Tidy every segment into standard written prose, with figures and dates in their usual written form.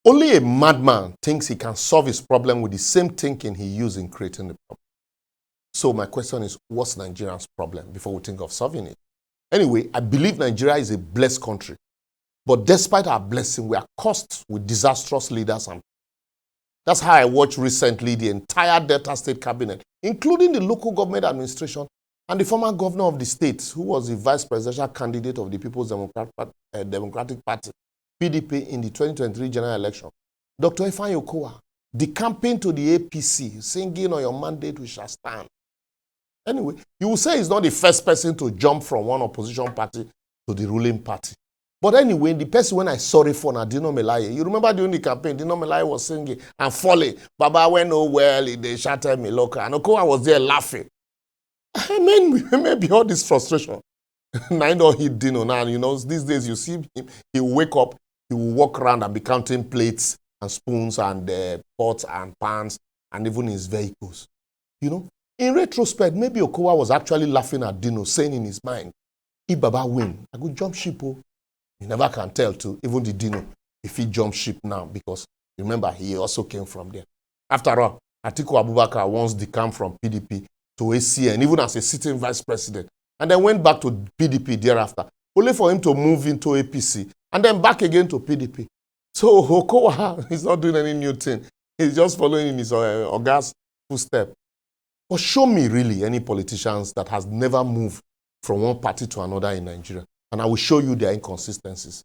Only a madman thinks he can solve his problem with the same thinking he used in creating the problem. So my question is, what's Nigeria's problem before we think of solving it? Anyway, I believe Nigeria is a blessed country. But despite our blessing, we are cursed with disastrous leaders. And that's how I watched recently the entire Delta State cabinet, including the local government administration and the former governor of the state, who was the vice presidential candidate of the People's Democratic Party, PDP, in the 2023 general election. Dr. Ifeanyi Okowa, the campaign to the APC, singing on your mandate we shall stand. Anyway, you will say he's not the first person to jump from one opposition party to the ruling party. But anyway, the person when I saw it for Dino Melaye, you remember during the campaign, Dino Melaye was singing and falling. Baba went oh well, they shattered me local. And Okowa was there laughing. I mean, maybe all this frustration. I know he Dino now. You know, these days you see him, he will wake up, he will walk around and be counting plates and spoons and pots and pans and even his vehicles. You know, in retrospect, maybe Okowa was actually laughing at Dino, saying in his mind, if Baba win, I go jump ship. Oh. You never can tell to even the Dino if he jump ship now, because remember, he also came from there. After all, Atiku Abubakar once decamped from PDP to ACN, even as a sitting vice president, and then went back to PDP thereafter, only for him to move into APC, and then back again to PDP. So Okowa is not doing any new thing. He's just following in his Oga's footstep. But show me really any politicians that has never moved from one party to another in Nigeria. And I will show you their inconsistencies.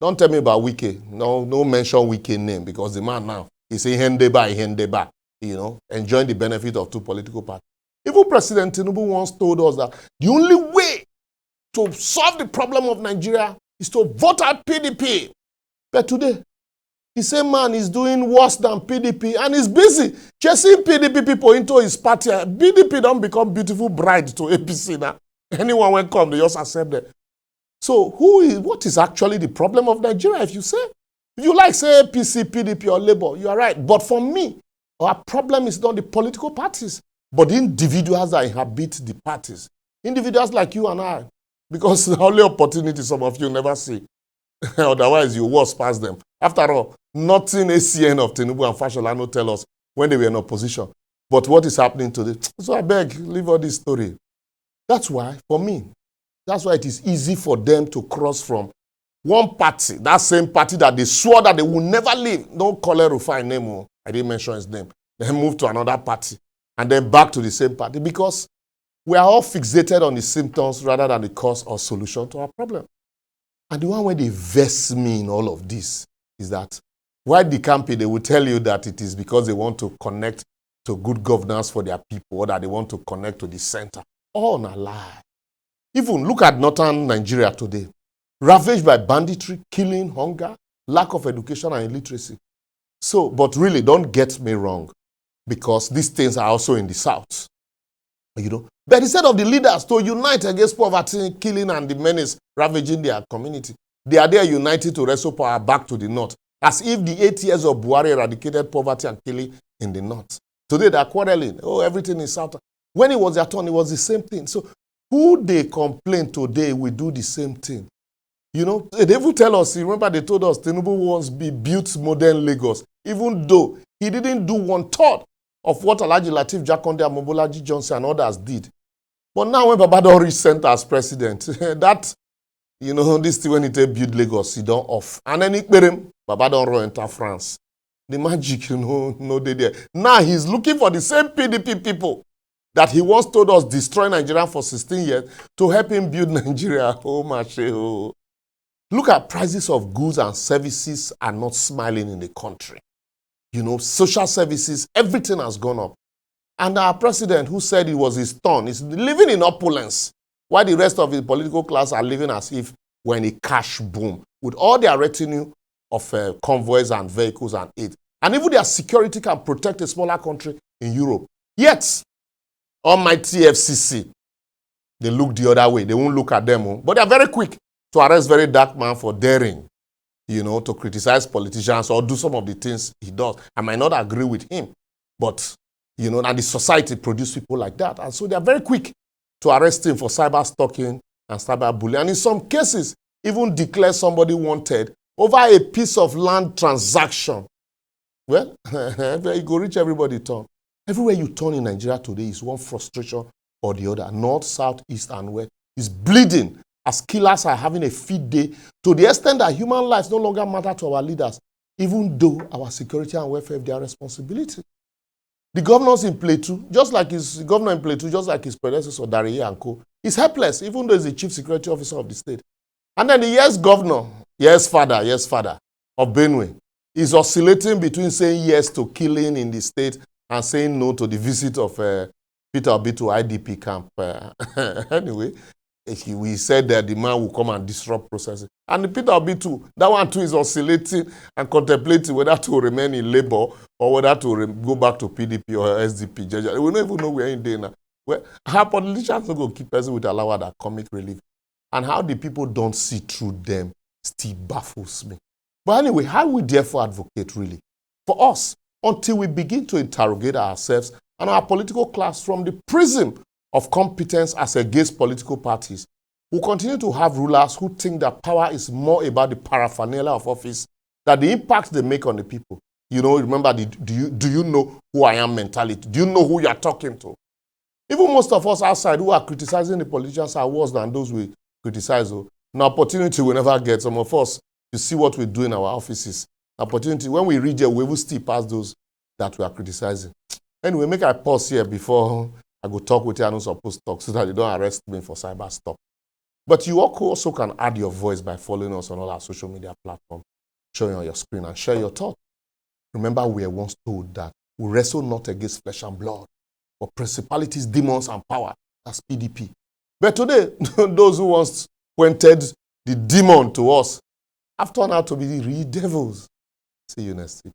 Don't tell me about Wike. No mention Wike name, because the man now is a Hendeba, you know, enjoying the benefit of two political parties. Even President Tinubu once told us that the only way to solve the problem of Nigeria is to vote out PDP. But today, the same man is doing worse than PDP and is busy chasing PDP people into his party. PDP don't become beautiful bride to APC now. Anyone will come, they just accept them. So what is actually the problem of Nigeria, if you say? If you like, say, APC, PDP, or Labour, you are right. But for me, our problem is not the political parties, but the individuals that inhabit the parties. Individuals like you and I. Because the only opportunity some of you never see. Otherwise, you was past them. After all, nothing ACN of Tinubu and Fasholano tell us when they were in opposition. But what is happening today? So I beg, leave all this story. That's why, for me, that's why it is easy for them to cross from one party, that same party that they swore that they will never leave. Don't call it Rufai name. I didn't mention his name. Then move to another party and then back to the same party, because we are all fixated on the symptoms rather than the cause or solution to our problem. And the one where they vex me in all of this is that while the campaign, they will tell you that it is because they want to connect to good governance for their people, or that they want to connect to the center. All a lie. Even look at northern Nigeria today, ravaged by banditry, killing, hunger, lack of education and illiteracy. So, but really, don't get me wrong, because these things are also in the south. You know, but instead of the leaders to unite against poverty, killing, and the menace ravaging their community, they are there united to wrestle power back to the north, as if the 8 years of Buhari eradicated poverty and killing in the north. Today, they are quarreling. Oh, everything is south. When it was their turn, it was the same thing. So, who they complain today will do the same thing. You know, they will tell us, remember they told us Tinubu once built modern Lagos, even though he didn't do 1/3 of what Alhaji Lateef Jakonde and Mobolaji Johnson and others did. But now when Baba don reach center as president, that, you know, this thing when he build Lagos, he don't off. And then Baba don run enter France. The magic, you know, no they there. Now he's looking for the same PDP people that he once told us destroy Nigeria for 16 years to help him build Nigeria. Oh, my shit. Look at prices of goods and services are not smiling in the country. You know, social services, everything has gone up. And our president, who said it was his turn, is living in opulence, while the rest of the political class are living as if we're in a cash boom, with all their retinue of convoys and vehicles and aid. And even their security can protect a smaller country in Europe. Yet, almighty EFCC, they look the other way. They won't look at them. But they are very quick to arrest very dark man for daring, you know, to criticize politicians or do some of the things he does. I might not agree with him, but, you know, and the society produce people like that. And so they are very quick to arrest him for cyber stalking and cyber bullying. And in some cases, even declare somebody wanted over a piece of land transaction. Well, you go reach everybody turn. Everywhere you turn in Nigeria today is one frustration or the other. North, south, east, and west is bleeding as killers are having a feed day to the extent that human lives no longer matter to our leaders, even though our security and welfare have their responsibility. The governors in Plateau, just like his governor in Plateau, just like his predecessor, Dariye and co., is helpless, even though he's the chief security officer of the state. And then the yes governor, yes father of Benue, is oscillating between saying yes to killing in the state and saying no to the visit of Peter Obi to IDP camp. Anyway, we said that the man will come and disrupt processes. And the Peter Obi too, that one too is oscillating and contemplating whether to remain in Labour or whether to go back to PDP or SDP. We don't even know where in there now. Well, how politicians don't go keep person with allow that comic relief. And how the people don't see through them still baffles me. But anyway, how we therefore advocate really? For us, until we begin to interrogate ourselves and our political class from the prism of competence as against political parties, we'll continue to have rulers who think that power is more about the paraphernalia of office than the impact they make on the people. You know, remember the do you know who I am mentality? Do you know who you are talking to? Even most of us outside who are criticizing the politicians are worse than those we criticize. An opportunity we never get. Some of us, you see what we do in our offices. Opportunity, when we read there, we will still pass those that we are criticizing. Anyway, make I pause here before I go talk with you. I'm not supposed to talk so that they don't arrest me for cyber stuff. But you also can add your voice by following us on all our social media platforms, showing on your screen and share your thoughts. Remember, we were once told that we wrestle not against flesh and blood, but principalities, demons, and power. That's PDP. But today, those who once pointed the demon to us have turned out to be the real devils. See you next week.